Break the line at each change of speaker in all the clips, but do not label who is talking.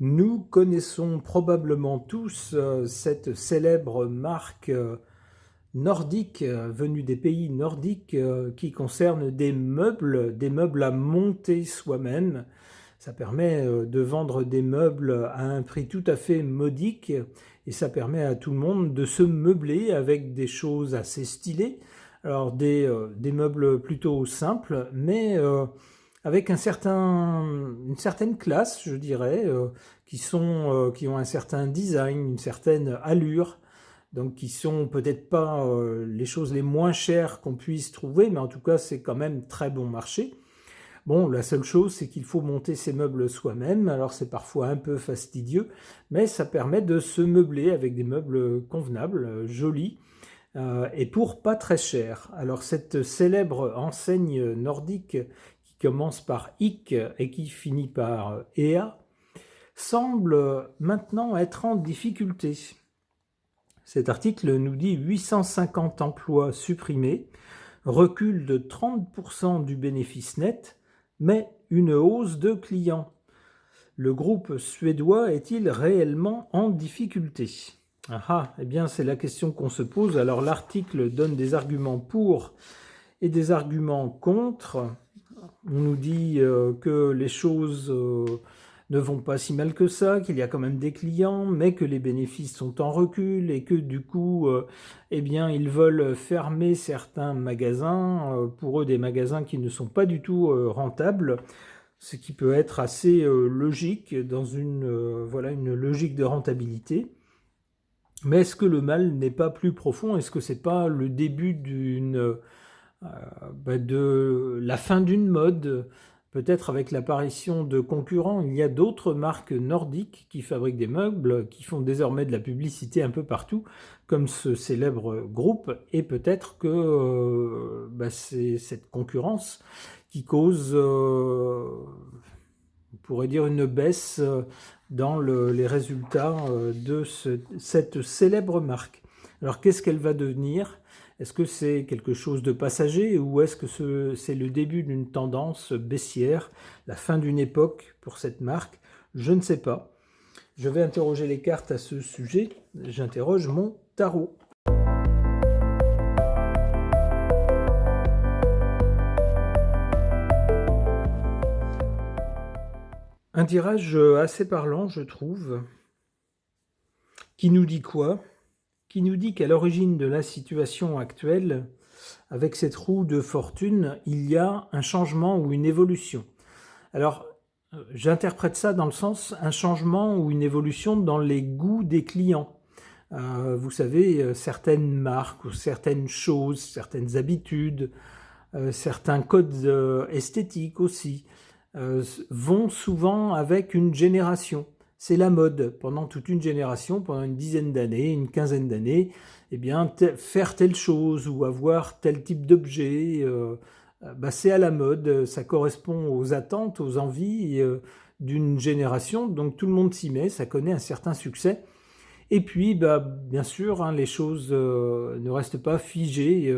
Nous connaissons probablement tous cette célèbre marque nordique venue des pays nordiques qui concerne des meubles à monter soi-même. Ça permet de vendre des meubles à un prix tout à fait modique et ça permet à tout le monde de se meubler avec des choses assez stylées. Alors des meubles plutôt simples, mais avec une certaine classe, je dirais, qui ont un certain design, une certaine allure, donc qui sont peut-être pas les choses les moins chères qu'on puisse trouver, mais en tout cas c'est quand même très bon marché. Bon, la seule chose, c'est qu'il faut monter ses meubles soi-même, alors c'est parfois un peu fastidieux, mais ça permet de se meubler avec des meubles convenables, jolis, et pour pas très cher. Alors cette célèbre enseigne nordique qui commence par IK et qui finit par EA semble maintenant être en difficulté. Cet article nous dit 850 emplois supprimés, recul de 30% du bénéfice net, mais une hausse de clients. Le groupe suédois est-il réellement en difficulté ? Eh bien c'est la question qu'on se pose. Alors l'article donne des arguments pour et des arguments contre. On nous dit que les choses ne vont pas si mal que ça, qu'il y a quand même des clients, mais que les bénéfices sont en recul et que du coup, eh bien, ils veulent fermer certains magasins, pour eux des magasins qui ne sont pas du tout rentables, ce qui peut être assez logique dans une logique de rentabilité. Mais est-ce que le mal n'est pas plus profond? Est-ce que c'est pas le début de la fin d'une mode? Peut-être avec l'apparition de concurrents, il y a d'autres marques nordiques qui fabriquent des meubles, qui font désormais de la publicité un peu partout, comme ce célèbre groupe, et peut-être que c'est cette concurrence qui cause, on pourrait dire, une baisse dans les résultats de cette célèbre marque. Alors qu'est-ce qu'elle va devenir ? Est-ce que c'est quelque chose de passager ou est-ce que c'est le début d'une tendance baissière, la fin d'une époque pour cette marque? Je ne sais pas. Je vais interroger les cartes à ce sujet. J'interroge mon tarot. Un tirage assez parlant, je trouve, qui nous dit quoi ? Qui nous dit qu'à l'origine de la situation actuelle, avec cette roue de fortune, il y a un changement ou une évolution. Alors, j'interprète ça dans le sens un changement ou une évolution dans les goûts des clients. Vous savez, certaines marques ou certaines choses, certaines habitudes, certains codes esthétiques aussi, vont souvent avec une génération. C'est la mode. Pendant toute une génération, pendant une dizaine d'années, une quinzaine d'années, eh bien, faire telle chose ou avoir tel type d'objet, c'est à la mode. Ça correspond aux attentes, aux envies d'une génération. Donc tout le monde s'y met, ça connaît un certain succès. Et puis, bien sûr, les choses ne restent pas figées.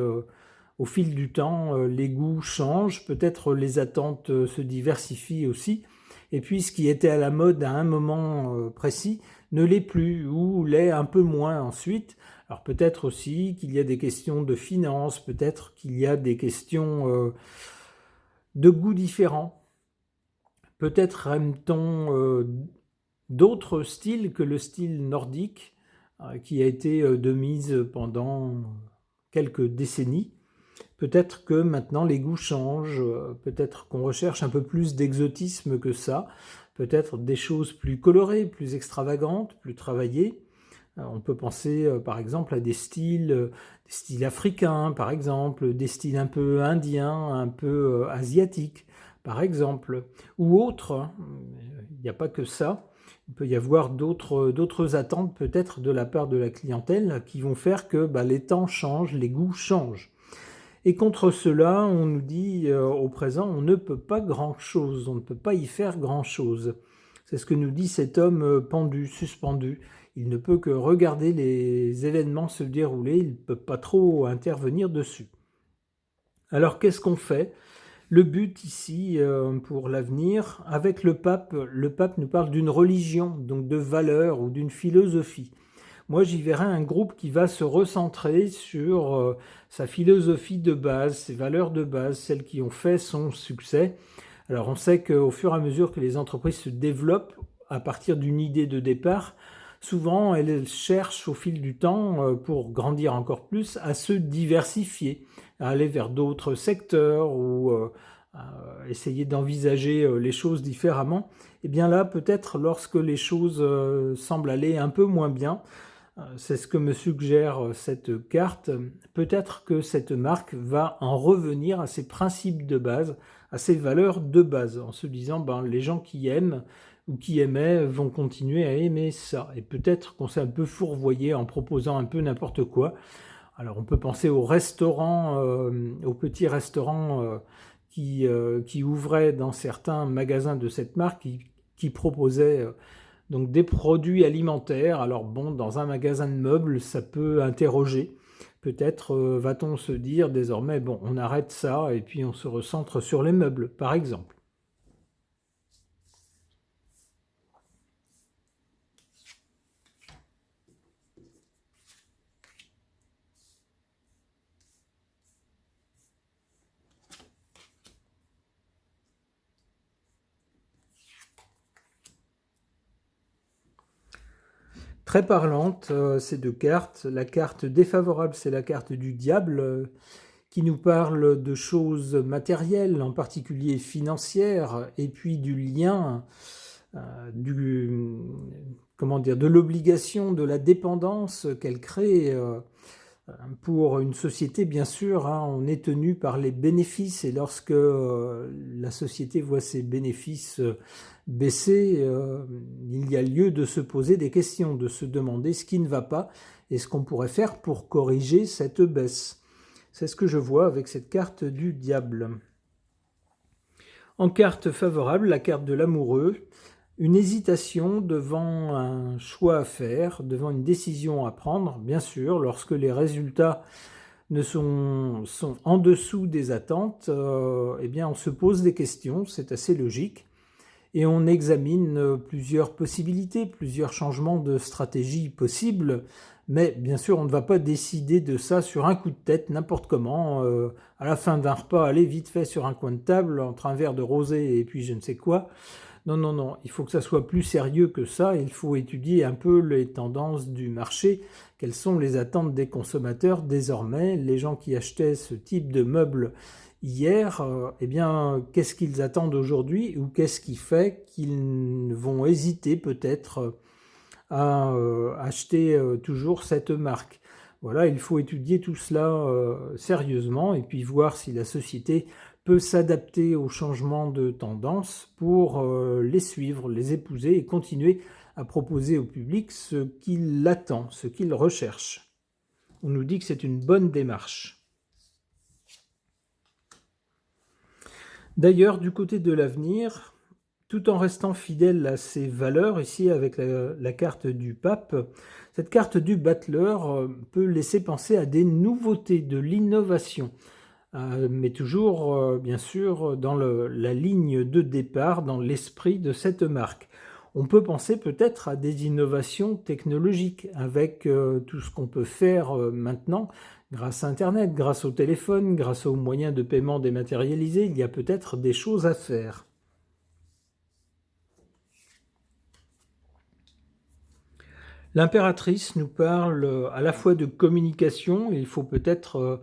Au fil du temps, les goûts changent, peut-être les attentes se diversifient aussi. Et puis ce qui était à la mode à un moment précis ne l'est plus ou l'est un peu moins ensuite. Alors peut-être aussi qu'il y a des questions de finances, peut-être qu'il y a des questions de goûts différents. Peut-être aime-t-on d'autres styles que le style nordique qui a été de mise pendant quelques décennies. Peut-être que maintenant les goûts changent, peut-être qu'on recherche un peu plus d'exotisme que ça, peut-être des choses plus colorées, plus extravagantes, plus travaillées. On peut penser par exemple à des styles africains, par exemple, des styles un peu indiens, un peu asiatiques, par exemple, ou autres. Il n'y a pas que ça. Il peut y avoir d'autres attentes peut-être de la part de la clientèle qui vont faire que les temps changent, les goûts changent. Et contre cela, on nous dit au présent, on ne peut pas grand-chose, on ne peut pas y faire grand-chose. C'est ce que nous dit cet homme pendu, suspendu. Il ne peut que regarder les événements se dérouler, il ne peut pas trop intervenir dessus. Alors qu'est-ce qu'on fait ? Le but ici, pour l'avenir, avec le pape nous parle d'une religion, donc de valeurs ou d'une philosophie. Moi, j'y verrais un groupe qui va se recentrer sur sa philosophie de base, ses valeurs de base, celles qui ont fait son succès. Alors, on sait qu'au fur et à mesure que les entreprises se développent, à partir d'une idée de départ, souvent elles cherchent au fil du temps, pour grandir encore plus, à se diversifier, à aller vers d'autres secteurs ou à essayer d'envisager les choses différemment. Et bien là, peut-être lorsque les choses semblent aller un peu moins bien, c'est ce que me suggère cette carte. Peut-être que cette marque va en revenir à ses principes de base, à ses valeurs de base, en se disant ben, les gens qui aiment ou qui aimaient vont continuer à aimer ça. Et peut-être qu'on s'est un peu fourvoyé en proposant un peu n'importe quoi. Alors on peut penser aux restaurants, aux petits restaurants qui ouvraient dans certains magasins de cette marque, qui proposaient donc des produits alimentaires. Alors bon, dans un magasin de meubles, ça peut interroger. Peut-être va-t-on se dire désormais, bon, on arrête ça et puis on se recentre sur les meubles, par exemple. Très parlante, ces deux cartes. La carte défavorable, c'est la carte du diable, qui nous parle de choses matérielles, en particulier financières, et puis du lien, du, comment dire, de l'obligation, de la dépendance qu'elle crée pour une société. Bien sûr, hein, on est tenu par les bénéfices, et lorsque la société voit ses bénéfices baisser, il y a lieu de se poser des questions, de se demander ce qui ne va pas et ce qu'on pourrait faire pour corriger cette baisse. C'est ce que je vois avec cette carte du diable. En carte favorable, la carte de l'amoureux, une hésitation devant un choix à faire, devant une décision à prendre, bien sûr, lorsque les résultats sont en dessous des attentes, eh bien on se pose des questions, c'est assez logique, et on examine plusieurs possibilités, plusieurs changements de stratégie possibles, mais bien sûr on ne va pas décider de ça sur un coup de tête, n'importe comment, à la fin d'un repas, aller vite fait sur un coin de table, entre un verre de rosé et puis je ne sais quoi. Non, non, non, il faut que ça soit plus sérieux que ça, il faut étudier un peu les tendances du marché, quelles sont les attentes des consommateurs désormais, les gens qui achetaient ce type de meubles hier, eh bien, qu'est-ce qu'ils attendent aujourd'hui ou qu'est-ce qui fait qu'ils vont hésiter peut-être à acheter toujours cette marque. Voilà, il faut étudier tout cela sérieusement et puis voir si la société peut s'adapter aux changements de tendance pour les suivre, les épouser et continuer à proposer au public ce qu'il attend, ce qu'il recherche. On nous dit que c'est une bonne démarche. D'ailleurs, du côté de l'avenir, tout en restant fidèle à ses valeurs, ici avec la carte du pape, cette carte du battleur peut laisser penser à des nouveautés, de l'innovation, mais toujours, bien sûr, dans la ligne de départ, dans l'esprit de cette marque. On peut penser peut-être à des innovations technologiques avec tout ce qu'on peut faire maintenant grâce à Internet, grâce au téléphone, grâce aux moyens de paiement dématérialisés. Il y a peut-être des choses à faire. L'impératrice nous parle à la fois de communication, il faut peut-être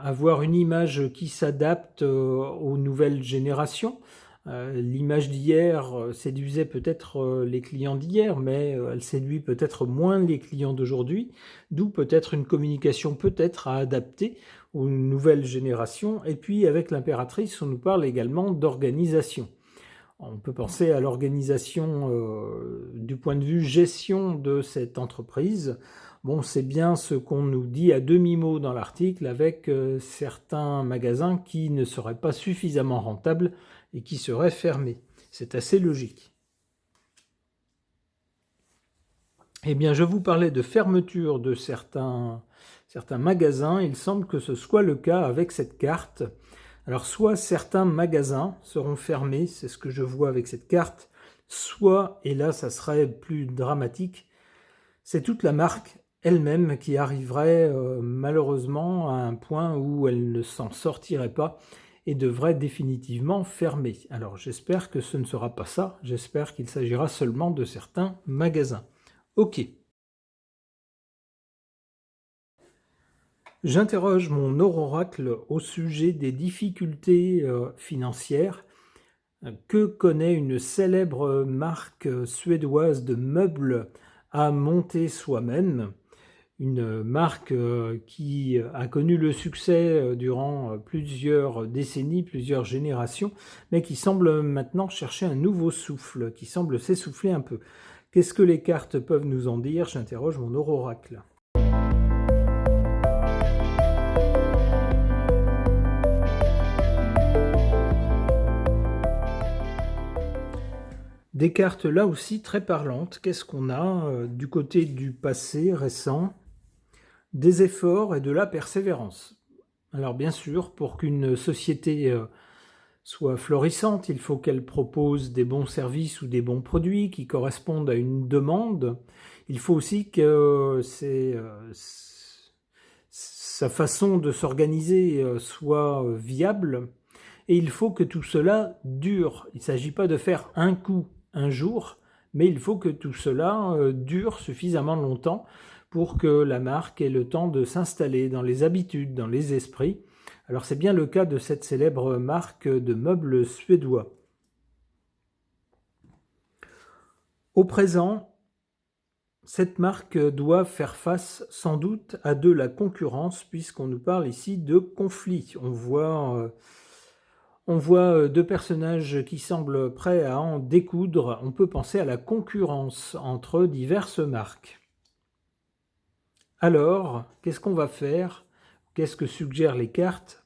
avoir une image qui s'adapte aux nouvelles générations. L'image d'hier séduisait peut-être les clients d'hier, mais elle séduit peut-être moins les clients d'aujourd'hui, d'où peut-être une communication peut-être à adapter aux nouvelles générations. Et puis avec l'impératrice, on nous parle également d'organisation. On peut penser à l'organisation du point de vue gestion de cette entreprise. Bon, c'est bien ce qu'on nous dit à demi-mot dans l'article avec certains magasins qui ne seraient pas suffisamment rentables et qui seraient fermés. C'est assez logique. Eh bien, je vous parlais de fermeture de certains magasins. Il semble que ce soit le cas avec cette carte. Alors soit certains magasins seront fermés, c'est ce que je vois avec cette carte, soit, et là ça serait plus dramatique, c'est toute la marque elle-même qui arriverait malheureusement à un point où elle ne s'en sortirait pas et devrait définitivement fermer. Alors j'espère que ce ne sera pas ça, j'espère qu'il s'agira seulement de certains magasins. Ok. J'interroge mon oracle au sujet des difficultés financières que connaît une célèbre marque suédoise de meubles à monter soi-même, une marque qui a connu le succès durant plusieurs décennies, plusieurs générations, mais qui semble maintenant chercher un nouveau souffle, qui semble s'essouffler un peu. Qu'est-ce que les cartes peuvent nous en dire? J'interroge mon oracle. Des cartes là aussi très parlantes. Qu'est-ce qu'on a du côté du passé récent? Des efforts et de la persévérance. Alors bien sûr, pour qu'une société soit florissante, il faut qu'elle propose des bons services ou des bons produits qui correspondent à une demande. Il faut aussi que sa façon de s'organiser soit viable. Et il faut que tout cela dure. Il ne s'agit pas de faire un coup, un jour, mais il faut que tout cela dure suffisamment longtemps pour que la marque ait le temps de s'installer dans les habitudes, dans les esprits. Alors c'est bien le cas de cette célèbre marque de meubles suédois. Au présent, cette marque doit faire face sans doute à de la concurrence puisqu'on nous parle ici de conflit. On voit deux personnages qui semblent prêts à en découdre. On peut penser à la concurrence entre diverses marques. Alors, qu'est-ce qu'on va faire? Qu'est-ce que suggèrent les cartes?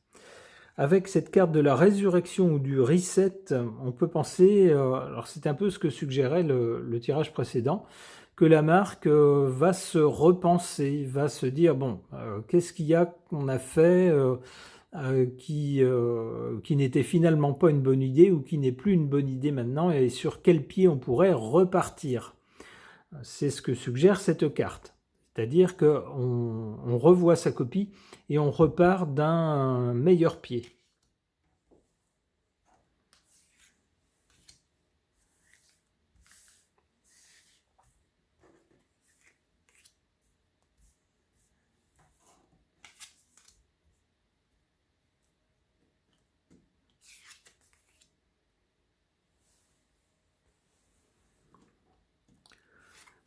Avec cette carte de la résurrection ou du reset, on peut penser, alors c'est un peu ce que suggérait le tirage précédent, que la marque va se repenser, va se dire, bon, qu'est-ce qu'il y a qu'on a fait qui n'était finalement pas une bonne idée ou qui n'est plus une bonne idée maintenant et sur quel pied on pourrait repartir. C'est ce que suggère cette carte. C'est-à-dire qu'on revoit sa copie et on repart d'un meilleur pied.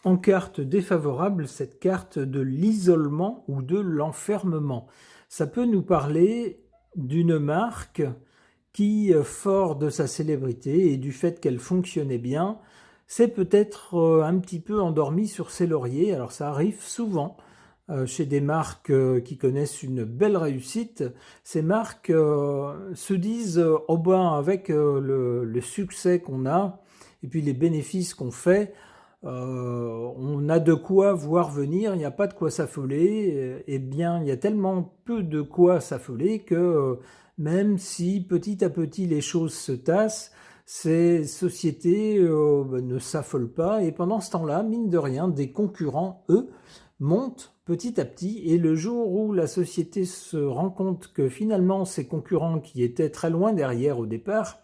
En carte défavorable, cette carte de l'isolement ou de l'enfermement. Ça peut nous parler d'une marque qui, fort de sa célébrité et du fait qu'elle fonctionnait bien, s'est peut-être un petit peu endormie sur ses lauriers. Alors ça arrive souvent chez des marques qui connaissent une belle réussite. Ces marques se disent oh ben, avec le succès qu'on a et puis les bénéfices qu'on fait, on a de quoi voir venir, il n'y a pas de quoi s'affoler. Eh bien, il y a tellement peu de quoi s'affoler que même si petit à petit les choses se tassent, ces sociétés ne s'affolent pas. Et pendant ce temps-là, mine de rien, des concurrents, eux, montent petit à petit. Et le jour où la société se rend compte que finalement, ces concurrents qui étaient très loin derrière au départ,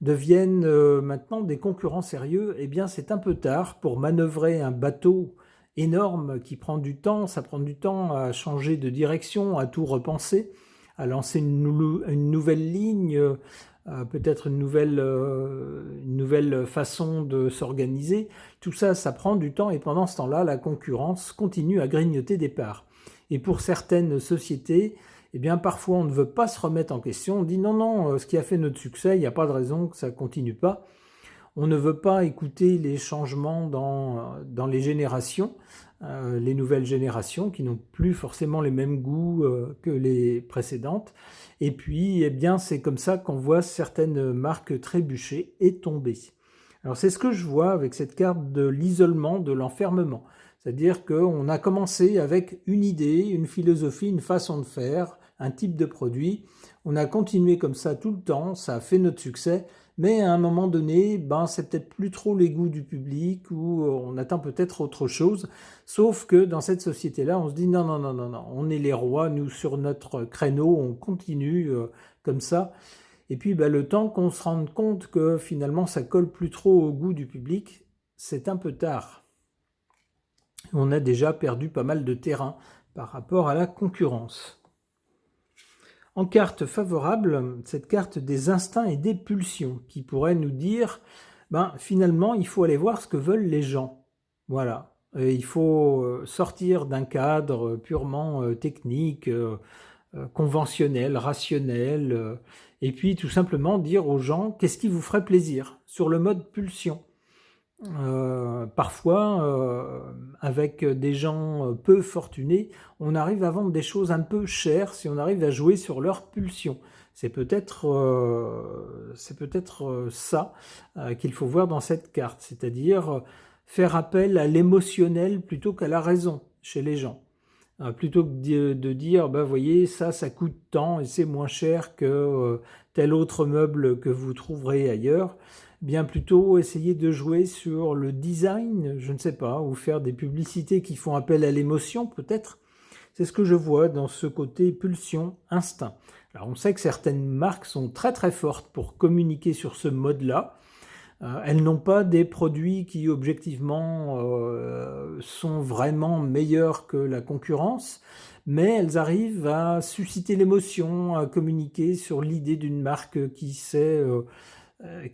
deviennent maintenant des concurrents sérieux, eh bien c'est un peu tard pour manœuvrer un bateau énorme qui prend du temps, ça prend du temps à changer de direction, à tout repenser, à lancer une nouvelle ligne, peut-être une nouvelle façon de s'organiser. Tout ça, ça prend du temps et pendant ce temps-là, la concurrence continue à grignoter des parts. Et pour certaines sociétés, eh bien, parfois, on ne veut pas se remettre en question. On dit non, non, ce qui a fait notre succès, il n'y a pas de raison que ça ne continue pas. On ne veut pas écouter les changements dans les générations, les nouvelles générations qui n'ont plus forcément les mêmes goûts que les précédentes. Et puis, eh bien, c'est comme ça qu'on voit certaines marques trébucher et tomber. Alors, c'est ce que je vois avec cette carte de l'isolement, de l'enfermement. C'est-à-dire qu'on a commencé avec une idée, une philosophie, une façon de faire, un type de produit. On a continué comme ça tout le temps, ça a fait notre succès, mais à un moment donné, c'est peut-être plus trop les goûts du public ou on attend peut-être autre chose. Sauf que dans cette société-là, on se dit non, non, non, non, non, on est les rois, nous sur notre créneau, on continue comme ça. Et puis le temps qu'on se rende compte que finalement ça colle plus trop au goût du public, c'est un peu tard. On a déjà perdu pas mal de terrain par rapport à la concurrence. En carte favorable, cette carte des instincts et des pulsions qui pourrait nous dire finalement il faut aller voir ce que veulent les gens. Voilà. Il faut sortir d'un cadre purement technique, conventionnel, rationnel, et puis tout simplement dire aux gens qu'est-ce qui vous ferait plaisir sur le mode pulsion. Parfois, avec des gens peu fortunés, on arrive à vendre des choses un peu chères si on arrive à jouer sur leur pulsion. C'est peut-être ça qu'il faut voir dans cette carte, c'est-à-dire faire appel à l'émotionnel plutôt qu'à la raison chez les gens. Plutôt que de dire, voyez, ça coûte tant et c'est moins cher que tel autre meuble que vous trouverez ailleurs. Bien plutôt essayer de jouer sur le design, je ne sais pas, ou faire des publicités qui font appel à l'émotion peut-être. C'est ce que je vois dans ce côté pulsion, instinct. Alors on sait que certaines marques sont très très fortes pour communiquer sur ce mode-là. Elles n'ont pas des produits qui objectivement sont vraiment meilleurs que la concurrence, mais elles arrivent à susciter l'émotion, à communiquer sur l'idée d'une marque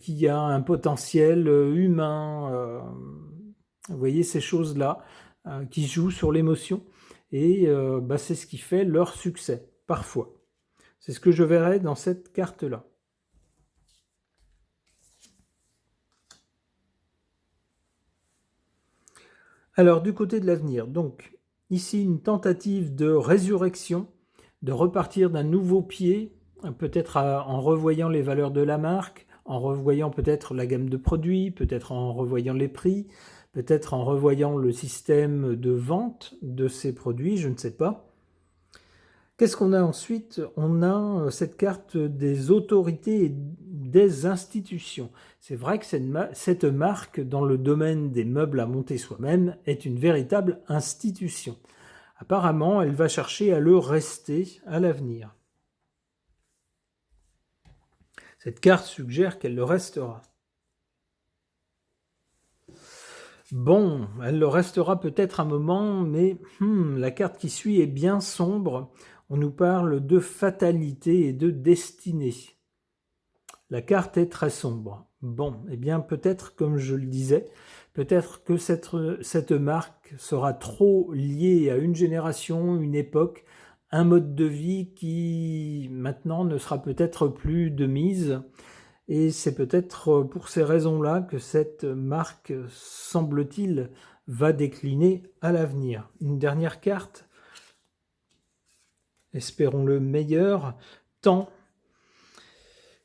qui a un potentiel humain. Vous voyez ces choses-là qui jouent sur l'émotion et c'est ce qui fait leur succès, parfois. C'est ce que je verrai dans cette carte-là. Alors, du côté de l'avenir, donc, ici, une tentative de résurrection, de repartir d'un nouveau pied, peut-être en revoyant les valeurs de la marque, en revoyant peut-être la gamme de produits, peut-être en revoyant les prix, peut-être en revoyant le système de vente de ces produits, je ne sais pas. Qu'est-ce qu'on a ensuite? On a cette carte des autorités et des institutions. C'est vrai que cette marque, dans le domaine des meubles à monter soi-même, est une véritable institution. Apparemment, elle va chercher à le rester à l'avenir. Cette carte suggère qu'elle le restera. Bon, elle le restera peut-être un moment, mais la carte qui suit est bien sombre. On nous parle de fatalité et de destinée. La carte est très sombre. Bon, eh bien peut-être, comme je le disais, peut-être que cette marque sera trop liée à une génération, une époque, un mode de vie qui maintenant ne sera peut-être plus de mise. Et c'est peut-être pour ces raisons-là que cette marque, semble-t-il, va décliner à l'avenir. Une dernière carte, espérons le meilleur, temps.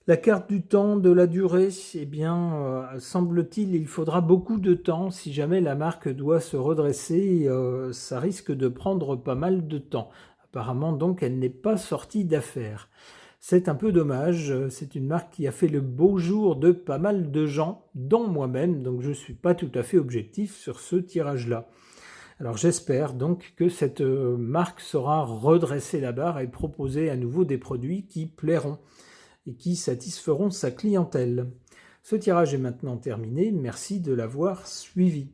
La carte du temps, de la durée, eh bien, semble-t-il, il faudra beaucoup de temps. Si jamais la marque doit se redresser, ça risque de prendre pas mal de temps. Apparemment, donc, elle n'est pas sortie d'affaires. C'est un peu dommage, c'est une marque qui a fait le beau jour de pas mal de gens, dont moi-même, donc je ne suis pas tout à fait objectif sur ce tirage-là. Alors j'espère donc que cette marque saura redresser la barre et proposer à nouveau des produits qui plairont et qui satisferont sa clientèle. Ce tirage est maintenant terminé, merci de l'avoir suivi.